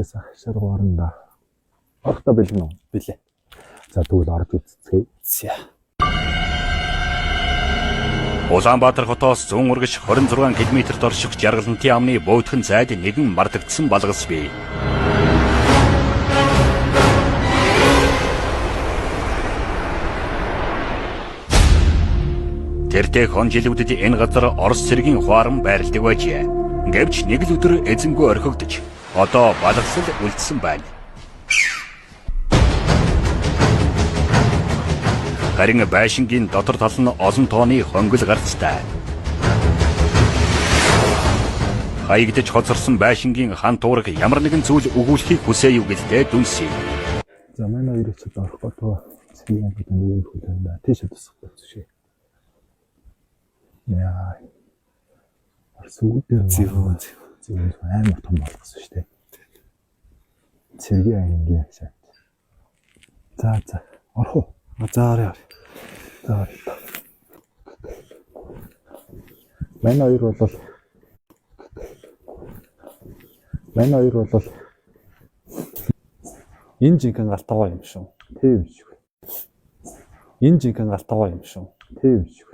Шаргууранда орохтой бэлгэн үү? Билээ. За тэгвэл орж үзцгээе. За. Улаанбаатар хотоос 100 урагш 26 км-т орших Жаргалантын амны бөөгдөн зайд нэгэн мардагдсан балгас бий. Тэртээ хон жилүүдэд энэ газар Орос цэргийн хуаран байрладаг байжээ. Гэвч нэг л өдөр эзэнгүй орхигдож одоо балгасл үлдсэн байна. Харин байшингийн дотор тал нь олон тооны хонгил гарцтай. Хаягдж хоцорсон байшингийн хан туураг ямар нэгэн зүйл өгүүлэхийг хүсээ юу гэлтэй дүнсээ. За манай хоёр ч орохгүй тоо цэгийн бид нэг хүлээн тийш тусах болчихшээ. Яа. Арсуудэр зөв амар том болгосон шүү дээ. Цэргийн ангийн агшаа. За орох уу? За орё. За. Манай хоёр бол Энэ жинхэнэ галтгоо юм шүү. тийм шүү. Энэ жинхэнэ галтгоо юм шүү. Тийм шүү.